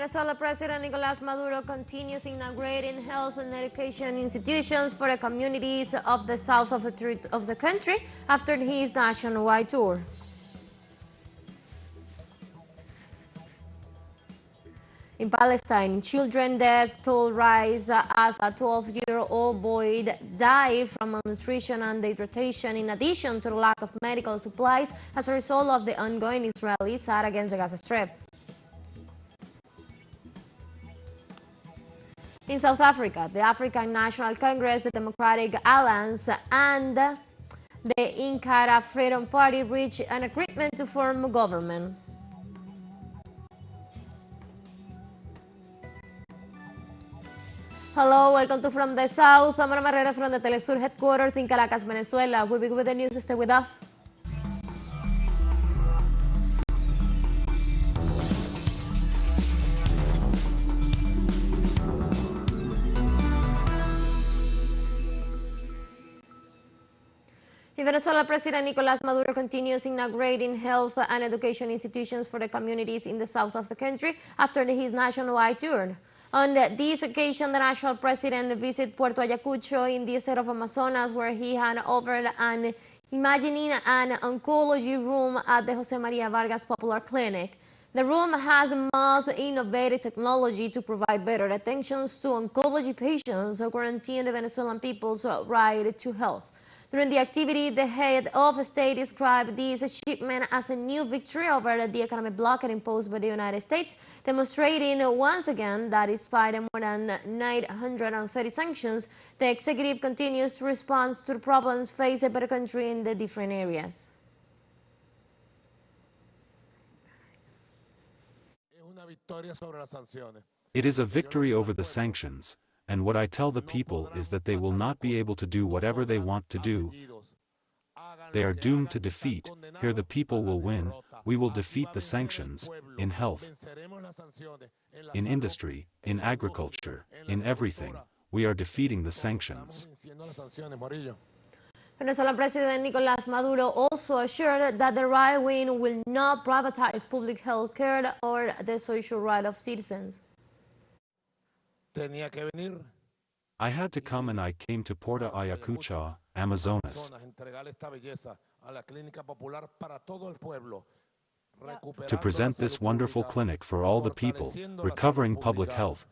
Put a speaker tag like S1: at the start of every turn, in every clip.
S1: Venezuelan President Nicolás Maduro continues inaugurating health and education institutions for the communities of the south of the country after his nationwide tour. In Palestine, children death toll rise as a 12-year-old boy died from malnutrition and dehydration, in addition to the lack of medical supplies as a result of the ongoing Israeli attack against the Gaza Strip. In South Africa, the African National Congress, the Democratic Alliance, and the Inkatha Freedom Party reached an agreement to form a government. Hello, welcome to From the South. I'm Ana Marrera from the teleSUR headquarters in Caracas, Venezuela. We'll be with the news. Stay with us. Venezuelan President Nicolás Maduro continues inaugurating health and education institutions for the communities in the south of the country after his nationwide tour. On this occasion, the national president visited Puerto Ayacucho in the state of Amazonas, where he had offered an imagining an oncology room at the Jose Maria Vargas Popular Clinic. The room has the most innovative technology to provide better attentions to oncology patients, guaranteeing the Venezuelan people's right to health. During the activity, the head of state described this achievement as a new victory over the economic blockade imposed by the United States, demonstrating once again that despite more than 930 sanctions, the executive continues to respond to the problems faced by the country in the different areas.
S2: It is a victory over the sanctions. And what I tell the people is that they will not be able to do whatever they want to do. They are doomed to defeat. Here the people will win. We will defeat the sanctions, in health, in industry, in agriculture, in everything. We are defeating the sanctions.
S1: Venezuelan President Nicolás Maduro also assured that the right wing will not privatize public health care or the social right of citizens.
S2: I had to come, and I came to Puerto Ayacucho, Amazonas, to present this wonderful clinic for all the people, recovering public health.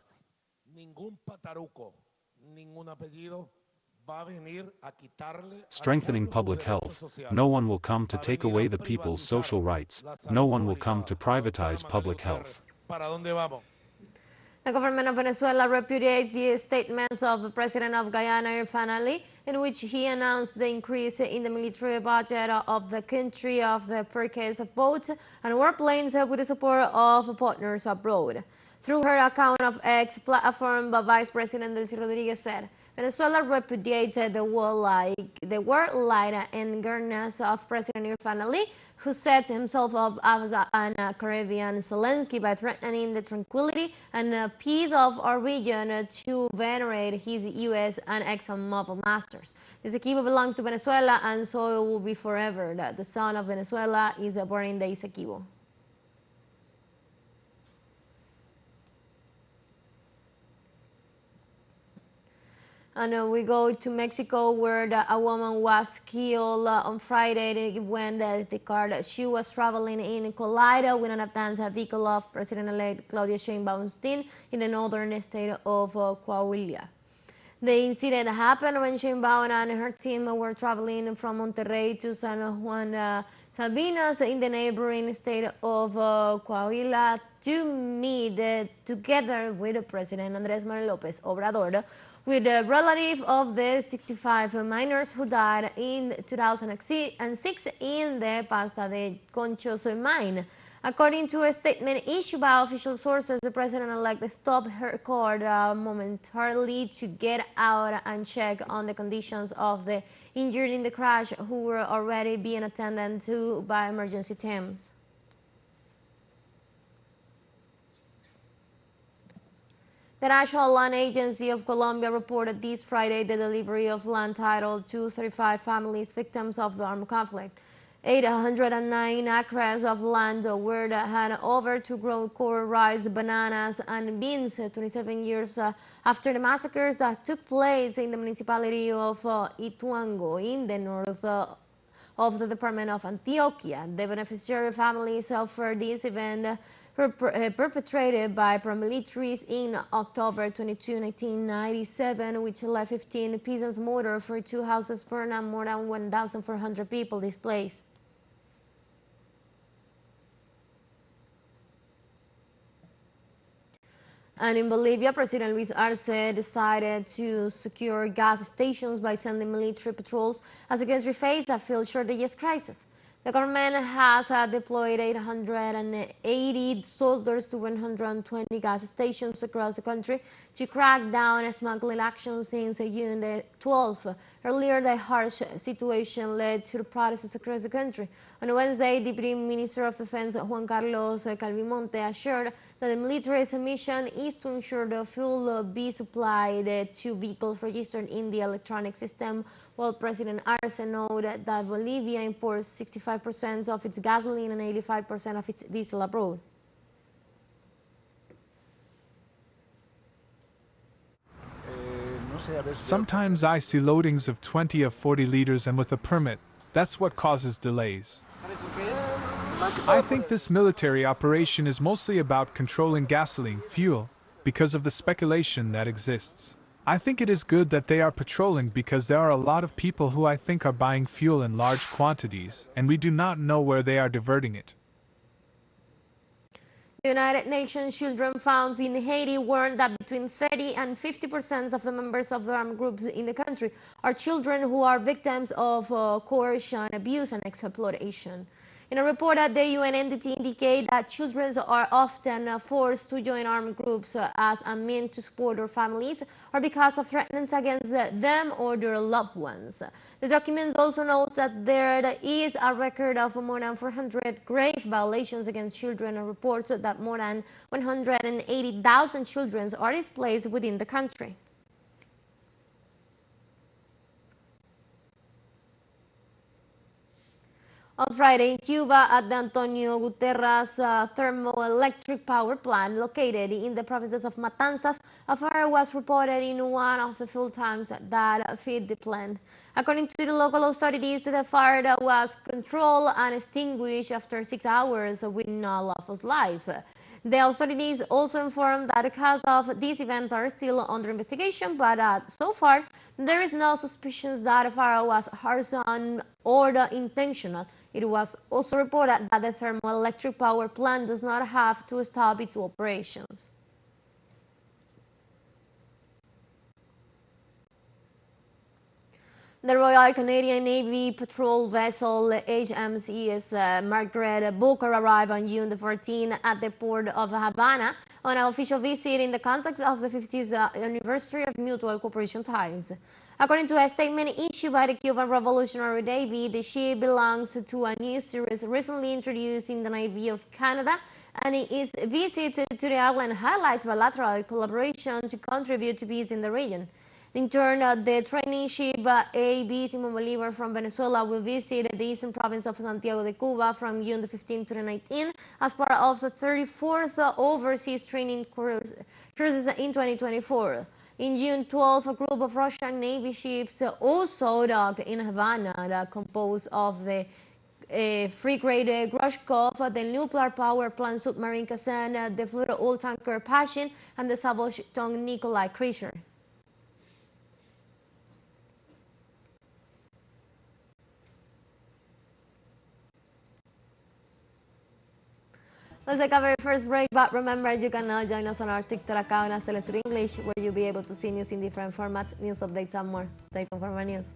S2: Strengthening public health. No one will come to take away the people's social rights. No one will come to privatize public health.
S1: The government of Venezuela repudiates the statements of the president of Guyana, Irfan Ali, in which he announced the increase in the military budget of the country of the purchase of boats and warplanes with the support of partners abroad. Through her account of X platform, Vice President Delcy Rodriguez said, Venezuela repudiates the warlike endurance of President Irfan Ali, who sets himself up as a Caribbean Zelensky by threatening the tranquility and peace of our region to venerate his U.S. and ExxonMobil masters. This Essequibo belongs to Venezuela, and so it will be forever. The son of Venezuela is born in the Essequibo. And we go to Mexico, where a woman was killed on Friday when the car she was traveling in collided with an advanced vehicle of President-elect Claudia Sheinbaum's team in the northern state of Coahuila. The incident happened when Sheinbaum and her team were traveling from Monterrey to San Juan Sabinas in the neighboring state of Coahuila to meet together with President Andrés Manuel López Obrador, with a relative of the 65 miners who died in 2006 in the Pasta de Conchos mine. According to a statement issued by official sources, the president-elect stopped her car momentarily to get out and check on the conditions of the injured in the crash, who were already being attended to by emergency teams. The National Land Agency of Colombia reported this Friday the delivery of land title to 35 families victims of the armed conflict. 809 acres of land were handed over to grow corn, rice, bananas, and beans 27 years after the massacres that took place in the municipality of Ituango in the north of the Department of Antioquia. The beneficiary families for this event perpetrated by paramilitaries in October 22, 1997, which left 15 peasants murdered, 42 houses burned, and more than 1,400 people displaced. And in Bolivia, President Luis Arce decided to secure gas stations by sending military patrols as the country faced a fuel shortages crisis. The government has deployed 880 soldiers to 120 gas stations across the country to crack down smuggling actions since June the 12th. Earlier, the harsh situation led to the protests across the country. On Wednesday, Deputy Minister of Defense Juan Carlos Calvimonte assured that the military's mission is to ensure the fuel be supplied to vehicles registered in the electronic system, while President Arce noted that Bolivia imports 65% of its gasoline and 85% of its diesel abroad.
S3: Sometimes I see loadings of 20 or 40 liters and with a permit. That's what causes delays. I think this military operation is mostly about controlling gasoline fuel because of the speculation that exists. I think it is good that they are patrolling because there are a lot of people who I think are buying fuel in large quantities, and we do not know where they are diverting it.
S1: The United Nations Children Funds in Haiti warned that between 30 and 50% of the members of the armed groups in the country are children who are victims of coercion, abuse, and exploitation. In a report that the UN entity indicated that children are often forced to join armed groups as a means to support their families or because of threats against them or their loved ones. The document also notes that there is a record of more than 400 grave violations against children and reports that more than 180,000 children are displaced within the country. On Friday in Cuba, at the Antonio Guterres thermoelectric power plant located in the provinces of Matanzas, a fire was reported in one of the fuel tanks that feed the plant. According to the local authorities, the fire was controlled and extinguished after 6 hours with no loss of life. The authorities also informed that the cause of these events are still under investigation, but so far there is no suspicion that the fire was arson or intentional. It was also reported that the thermoelectric power plant does not have to stop its operations. The Royal Canadian Navy patrol vessel HMCS Margaret Booker arrived on June the 14th at the port of Havana on an official visit in the context of the 50th anniversary of mutual cooperation ties. According to a statement issued by the Cuban Revolutionary Navy, the ship belongs to a new series recently introduced in the Navy of Canada, and its visit to the island highlights bilateral collaboration to contribute to peace in the region. In turn, the training ship A.B. Simón Bolívar from Venezuela will visit the eastern province of Santiago de Cuba from June the 15th to the 19th as part of the 34th Overseas Training Cruises in 2024. In June 12th, a group of Russian Navy ships also docked in Havana, composed of the frigate Grushkov, the nuclear power plant submarine Kazan, the fluid oil tanker Pashin, and the Savoshtong Nikolai cruiser. Let's take a very first break, but remember you can now join us on our TikTok account as teleSUR English, where you'll be able to see news in different formats, news updates, and more. Stay tuned for more news.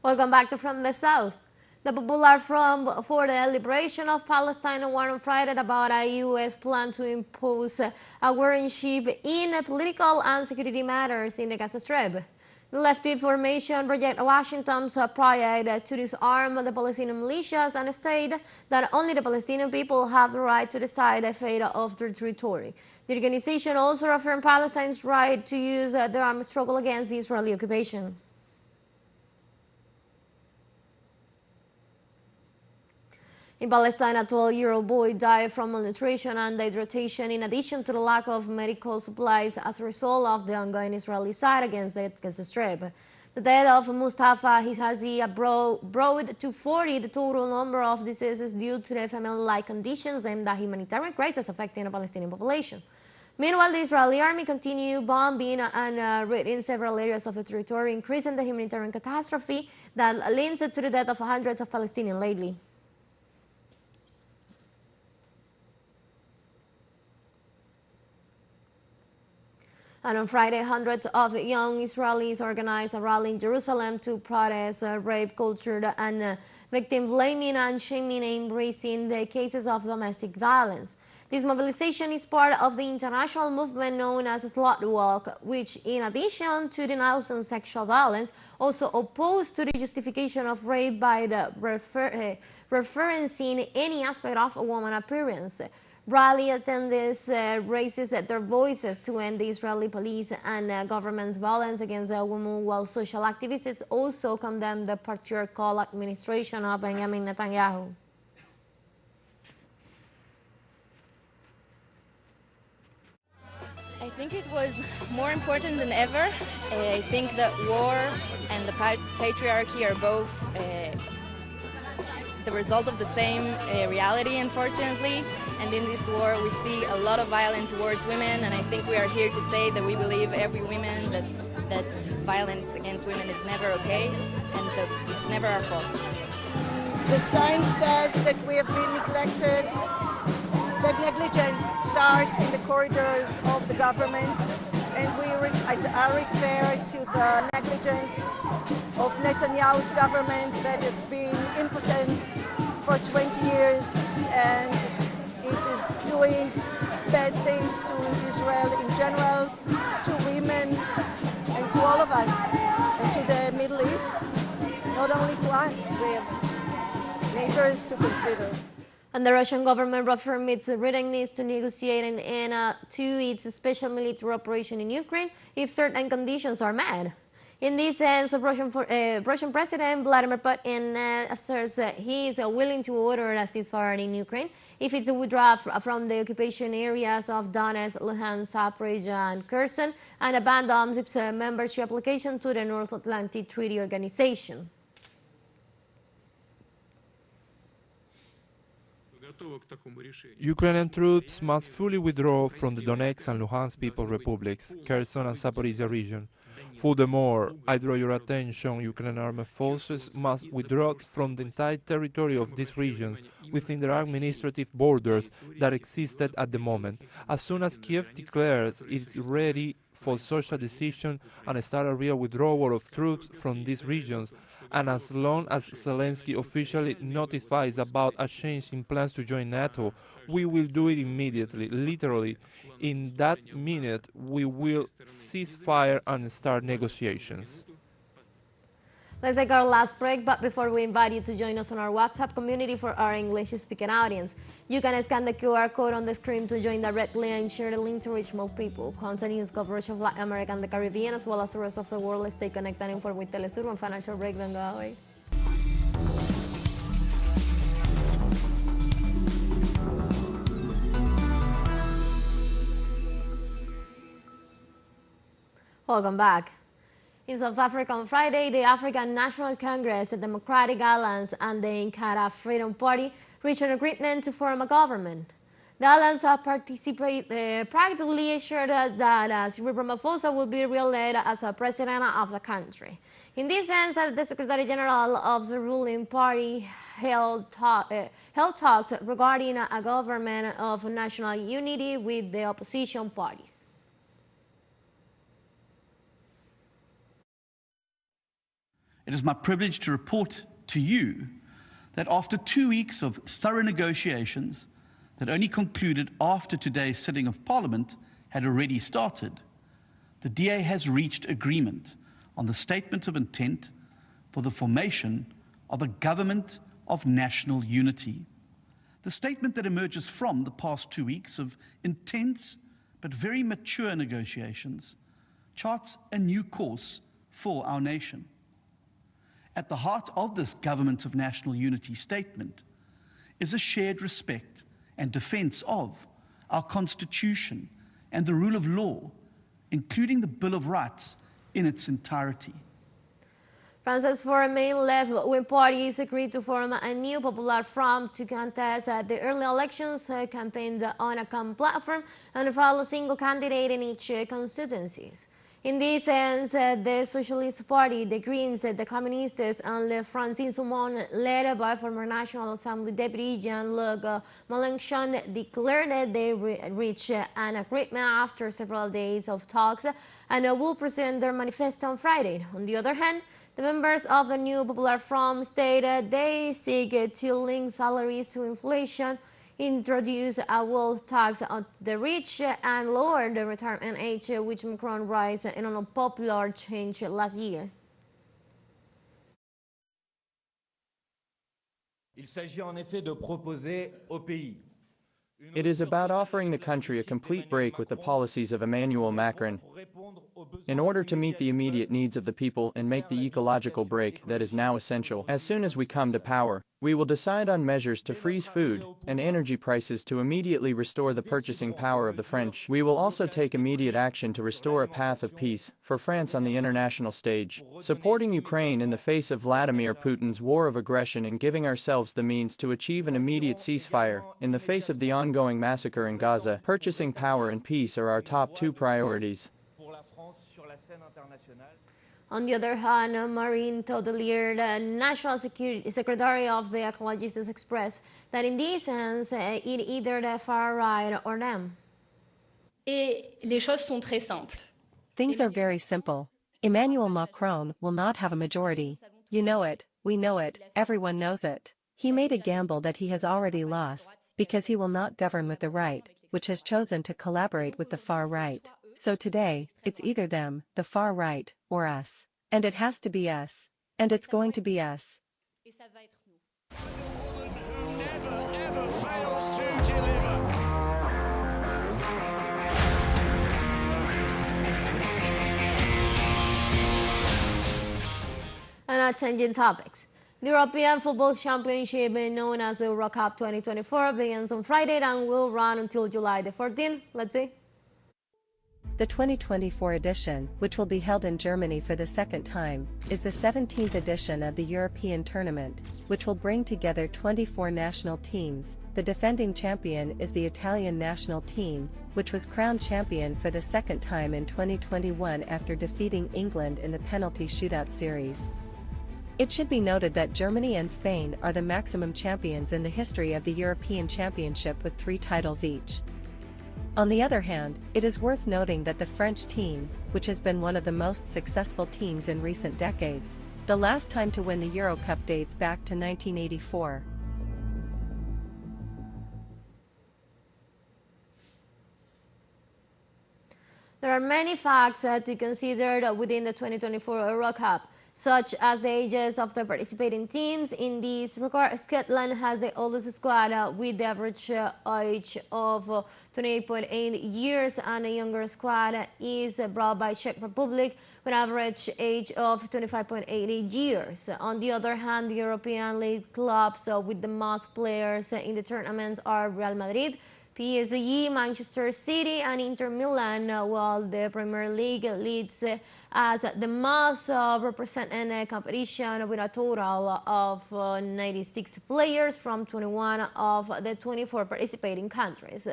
S1: Welcome back to From the South. The Popular Front for the Liberation of Palestine warned on Friday about a U.S. plan to impose a warriorship in political and security matters in the Gaza Strip. The leftist formation rejected Washington's project to disarm the Palestinian militias and state that only the Palestinian people have the right to decide the fate of their territory. The organization also affirmed Palestine's right to use their armed struggle against the Israeli occupation. In Palestine, a 12-year-old boy died from malnutrition and dehydration in addition to the lack of medical supplies as a result of the ongoing Israeli side against the Gaza Strip. The death of Mustafa Hijazi brought to 40 the total number of diseases due to the famine-like conditions and the humanitarian crisis affecting the Palestinian population. Meanwhile, the Israeli army continued bombing and raiding several areas of the territory, increasing the humanitarian catastrophe that linked to the death of hundreds of Palestinians lately. And on Friday, hundreds of young Israelis organized a rally in Jerusalem to protest rape culture and victim blaming and shaming, embracing the cases of domestic violence. This mobilization is part of the international movement known as Slut Walk, which, in addition to denouncing sexual violence, also opposed to the justification of rape by the referencing any aspect of a woman's appearance. Rally attendees raised their voices to end the Israeli police and government's violence against women, while social activists also condemned the patriarchal administration of Benjamin Netanyahu.
S4: I think it was more important than ever. I think that war and the patriarchy are both the result of the same reality, unfortunately. And in this war, we see a lot of violence towards women, and I think we are here to say that we believe every woman that violence against women is never okay, and that it's never our fault.
S5: The science says that we have been neglected, that negligence starts in the corridors of the government, and I refer to the negligence of Netanyahu's government that has been impotent for 20 years, and it is doing bad things to Israel in general, to women, and to all of us, and to the Middle East. Not only to us, we have neighbors to consider.
S1: And the Russian government reaffirmed its readiness to negotiate an end to its special military operation in Ukraine if certain conditions are met. In this sense, Russian President Vladimir Putin asserts that he is willing to order a ceasefire in Ukraine if it's withdrawn from the occupation areas of Donetsk, Luhansk, Zaporizhia, and Kherson, and abandons its membership application to the North Atlantic Treaty Organization.
S6: Ukrainian troops must fully withdraw from the Donetsk and Luhansk People's Republics, Kherson and Zaporizhia region. Furthermore, I draw your attention, Ukrainian armed forces must withdraw from the entire territory of these regions within their administrative borders that existed at the moment. As soon as Kiev declares it is ready for such a decision and start a real withdrawal of troops from these regions, and as long as Zelensky officially notifies about a change in plans to join NATO, we will do it immediately, literally. In that minute, we will cease fire and start negotiations.
S1: Let's take our last break, but before we invite you to join us on our WhatsApp community for our English-speaking audience, you can scan the QR code on the screen to join directly and share the link to reach more people. Constant news coverage of Latin America and the Caribbean, as well as the rest of the world. Let's stay connected and informed with teleSUR. One financial break, then go away. Welcome back. In South Africa on Friday, the African National Congress, the Democratic Alliance, and the Inkatha Freedom Party reached an agreement to form a government. The alliance practically assured that Cyril Ramaphosa will be re-elected as a president of the country. In this sense, the Secretary General of the ruling party held talks regarding a government of national unity with the opposition parties.
S7: It is my privilege to report to you that after 2 weeks of thorough negotiations that only concluded after today's sitting of Parliament had already started, the DA has reached agreement on the statement of intent for the formation of a government of national unity. The statement that emerges from the past 2 weeks of intense but very mature negotiations charts a new course for our nation. At the heart of this government of national unity statement is a shared respect and defense of our Constitution and the rule of law, including the Bill of Rights in its entirety.
S1: France's four main left-wing parties agreed to form a new Popular Front to contest the early elections, campaigned on a common platform, and follow a single candidate in each constituency. In this sense, the Socialist Party, the Greens, the Communists, and Le Front Insoumis, led by former National Assembly Deputy Jean-Luc Mélenchon, declared that they reached an agreement after several days of talks and will present their manifesto on Friday. On the other hand, the members of the new Popular Front stated they seek to link salaries to inflation, introduce a wealth tax on the rich, and lower the retirement age, which Macron raised in an unpopular change last year.
S8: Il s'agit en effet de proposer au pays.
S9: It is about offering the country a complete break with the policies of Emmanuel Macron in order to meet the immediate needs of the people and make the ecological break that is now essential. As soon as we come to power, we will decide on measures to freeze food and energy prices to immediately restore the purchasing power of the French. We will also take immediate action to restore a path of peace for France on the international stage, supporting Ukraine in the face of Vladimir Putin's war of aggression and giving ourselves the means to achieve an immediate ceasefire in the face of the ongoing massacre in Gaza. Purchasing power and peace are our top two priorities.
S1: On the other hand, Marine Todelier, the National Secretary of the Ecologists, expressed that in this sense, it either the far right or them.
S10: Things are very simple. Emmanuel Macron will not have a majority. You know it, we know it, everyone knows it. He made a gamble that he has already lost, because he will not govern with the right, which has chosen to collaborate with the far right. So today, it's either them, the far right, or us. And it has to be us. And it's going to be us.
S11: Who never ever fails to deliver.
S1: And now changing topics. The European Football Championship, known as the Euro Cup 2024, begins on Friday and will run until July the 14th. Let's see.
S10: The 2024 edition, which will be held in Germany for the second time, is the 17th edition of the European tournament, which will bring together 24 national teams. The defending champion is the Italian national team, which was crowned champion for the second time in 2021 after defeating England in the penalty shootout series. It should be noted that Germany and Spain are the maximum champions in the history of the European Championship with 3 titles each. On the other hand, it is worth noting that the French team, which has been one of the most successful teams in recent decades, the last time to win the Euro Cup dates back to 1984.
S1: There are many facts to consider within the 2024 Euro Cup, such as the ages of the participating teams. In this regard, Scotland has the oldest squad with the average age of 28.8 years, and the younger squad is brought by Czech Republic with an average age of 25.8 years. On the other hand, the European League clubs with the most players in the tournaments are Real Madrid, PSG, Manchester City, and Inter Milan, while the Premier League leads as the most represented competition with a total of 96 players from 21 of the 24 participating countries.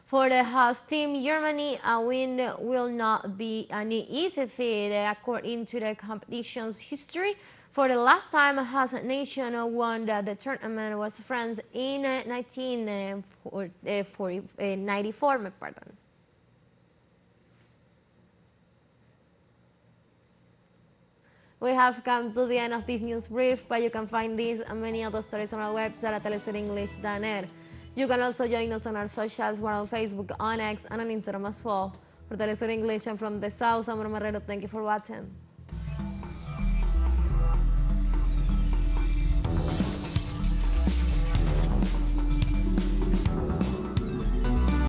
S1: For the host team, Germany, a win will not be an easy feat according to the competition's history. For the last time a host nation won the tournament was France in 1994. We have come to the end of this news brief, but you can find these and many other stories on our website at telesurenglish.net. You can also join us on our socials. We're on Facebook, on X, and on Instagram as well. For Telesur English and from the South, I'm Marrero. Thank you for watching.